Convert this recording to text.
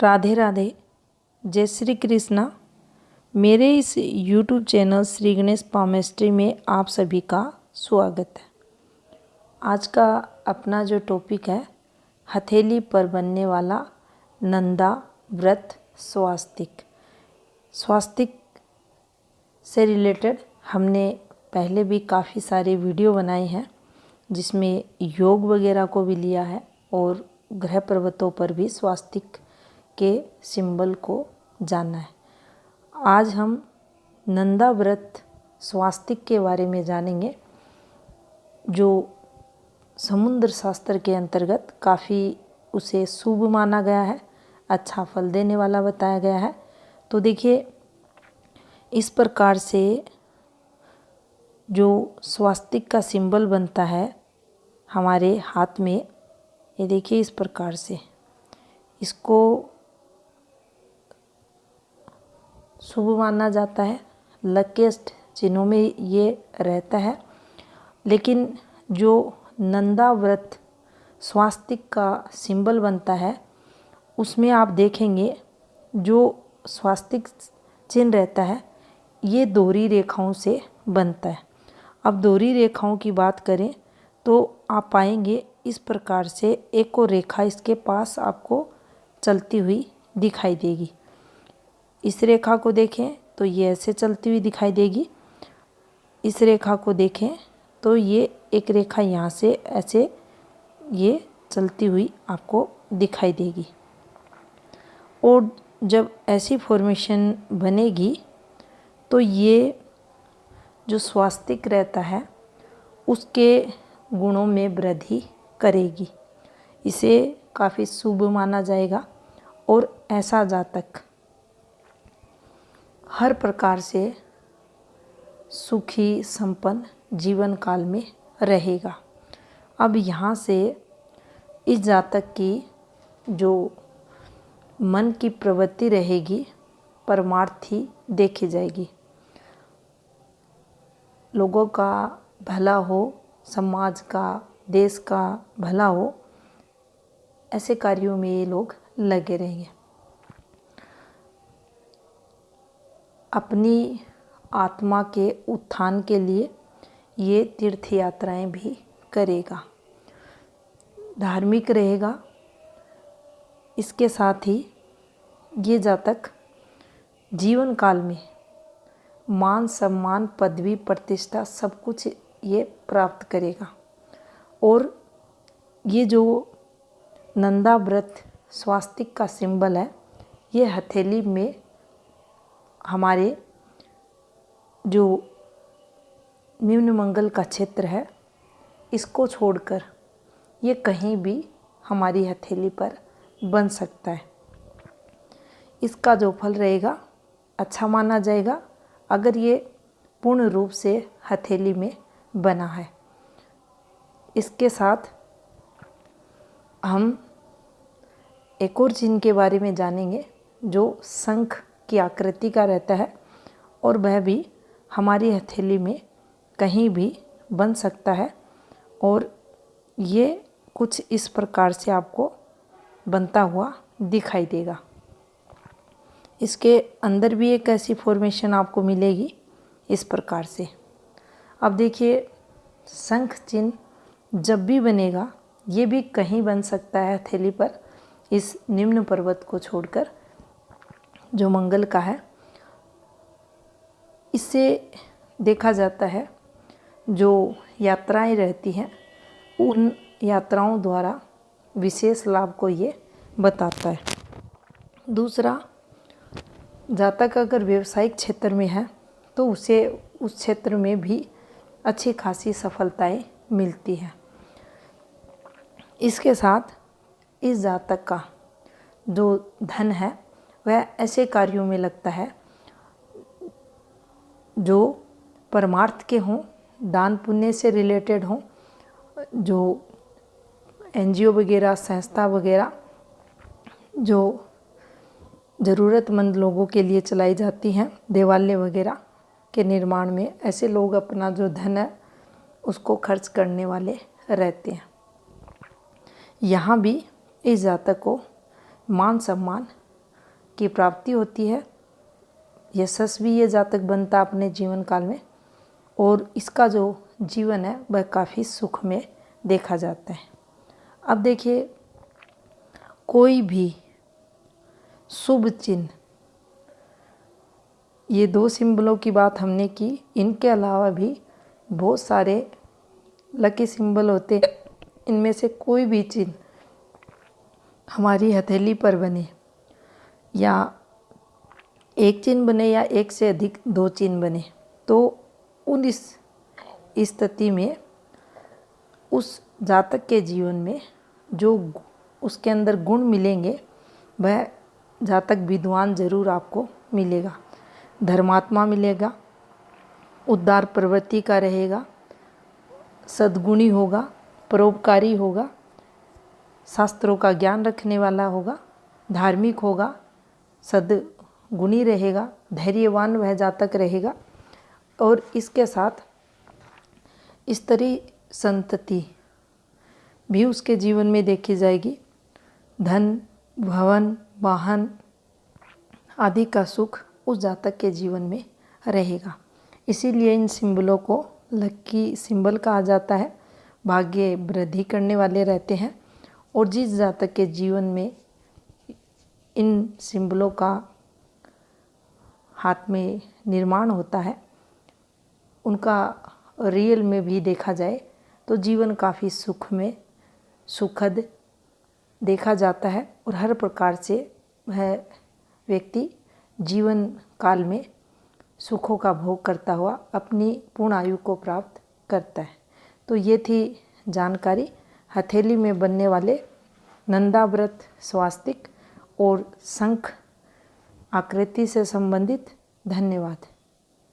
राधे राधे, जय श्री कृष्णा। मेरे इस YouTube channel Shri Ganesh palmistry में आप सभी का स्वागत है। आज का अपना जो टॉपिक है, हथेली पर बनने वाला नंदा व्रत स्वास्तिक। स्वास्तिक से रिलेटेड हमने पहले भी काफ़ी सारे वीडियो बनाए हैं, जिसमें योग वगैरह को भी लिया है और ग्रह पर्वतों पर भी स्वास्तिक के सिंबल को जाना है। आज हम नंदा व्रत स्वास्तिक के बारे में जानेंगे, जो समुद्र शास्त्र के अंतर्गत काफ़ी उसे शुभ माना गया है, अच्छा फल देने वाला बताया गया है। तो देखिए, इस प्रकार से जो स्वास्तिक का सिंबल बनता है हमारे हाथ में, ये देखिए इस प्रकार से इसको शुभ माना जाता है। लकीस्ट चिन्हों में ये रहता है। लेकिन जो नंदा व्रत स्वास्तिक का सिंबल बनता है, उसमें आप देखेंगे जो स्वास्तिक चिन्ह रहता है, ये दोहरी रेखाओं से बनता है। अब दोहरी रेखाओं की बात करें तो आप पाएंगे इस प्रकार से एक और रेखा इसके पास आपको चलती हुई दिखाई देगी। इस रेखा को देखें तो ये ऐसे चलती हुई दिखाई देगी। इस रेखा को देखें तो ये एक रेखा यहाँ से ऐसे ये चलती हुई आपको दिखाई देगी। और जब ऐसी फॉर्मेशन बनेगी तो ये जो स्वास्तिक रहता है उसके गुणों में वृद्धि करेगी। इसे काफ़ी शुभ माना जाएगा और ऐसा जातक हर प्रकार से सुखी संपन्न जीवन काल में रहेगा। अब यहाँ से इस जातक की जो मन की प्रवृत्ति रहेगी परमार्थी देखी जाएगी। लोगों का भला हो, समाज का, देश का भला हो, ऐसे कार्यों में ये लोग लगे रहेंगे। अपनी आत्मा के उत्थान के लिए ये तीर्थ यात्राएं भी करेगा, धार्मिक रहेगा। इसके साथ ही ये जातक जीवन काल में मान सम्मान, पदवी, प्रतिष्ठा सब कुछ ये प्राप्त करेगा। और ये जो नंदा व्रत स्वास्तिक का सिंबल है, ये हथेली में हमारे जो निम्न मंगल का क्षेत्र है, इसको छोड़कर ये कहीं भी हमारी हथेली पर बन सकता है। इसका जो फल रहेगा अच्छा माना जाएगा, अगर ये पूर्ण रूप से हथेली में बना है। इसके साथ हम एक और चिन्ह के बारे में जानेंगे, जो शंख की आकृति का रहता है और वह भी हमारी हथेली में कहीं भी बन सकता है। और ये कुछ इस प्रकार से आपको बनता हुआ दिखाई देगा। इसके अंदर भी एक ऐसी फॉर्मेशन आपको मिलेगी इस प्रकार से। अब देखिए, शंख चिन्ह जब भी बनेगा, ये भी कहीं बन सकता है हथेली पर, इस निम्न पर्वत को छोड़कर जो मंगल का है। इससे देखा जाता है जो यात्राएं रहती हैं, उन यात्राओं द्वारा विशेष लाभ को ये बताता है। दूसरा, जातक अगर व्यवसायिक क्षेत्र में है तो उसे उस क्षेत्र में भी अच्छी खासी सफलताएं मिलती हैं। इसके साथ इस जातक का जो धन है वह ऐसे कार्यों में लगता है जो परमार्थ के हों, दान पुण्य से रिलेटेड हों, जो NGO वगैरह, संस्था वगैरह जो ज़रूरतमंद लोगों के लिए चलाई जाती हैं, देवालय वगैरह के निर्माण में ऐसे लोग अपना जो धन है उसको खर्च करने वाले रहते हैं। यहाँ भी इस जातक को मान सम्मान की प्राप्ति होती है, यशस्वी ये जातक बनता अपने जीवन काल में, और इसका जो जीवन है वह काफ़ी सुख में देखा जाता है। अब देखिए, कोई भी शुभ चिन्ह, ये 2 सिंबलों की बात हमने की, इनके अलावा भी बहुत सारे लकी सिंबल होते हैं। इनमें से कोई भी चिन्ह हमारी हथेली पर बने, या एक चिन्ह बने या एक से अधिक 2 चिन्ह बने, तो उन इस स्थिति में उस जातक के जीवन में जो उसके अंदर गुण मिलेंगे वह जातक विद्वान जरूर आपको मिलेगा। धर्मात्मा मिलेगा, उदार प्रवृत्ति का रहेगा, सद्गुणी होगा, परोपकारी होगा, शास्त्रों का ज्ञान रखने वाला होगा, धार्मिक होगा, सद्गुणी रहेगा, धैर्यवान वह जातक रहेगा। और इसके साथ स्त्री संतति भी उसके जीवन में देखी जाएगी। धन, भवन, वाहन आदि का सुख उस जातक के जीवन में रहेगा। इसीलिए इन सिंबलों को लकी सिंबल कहा जाता है। भाग्य वृद्धि करने वाले रहते हैं, और जिस जातक के जीवन में इन सिंबलों का हाथ में निर्माण होता है, उनका रियल में भी देखा जाए तो जीवन काफ़ी सुख में सुखद देखा जाता है, और हर प्रकार से वह व्यक्ति जीवन काल में सुखों का भोग करता हुआ अपनी पूर्ण आयु को प्राप्त करता है। तो ये थी जानकारी हथेली में बनने वाले नंदाव्रत स्वास्तिक और शंख आकृति से संबंधित। धन्यवाद।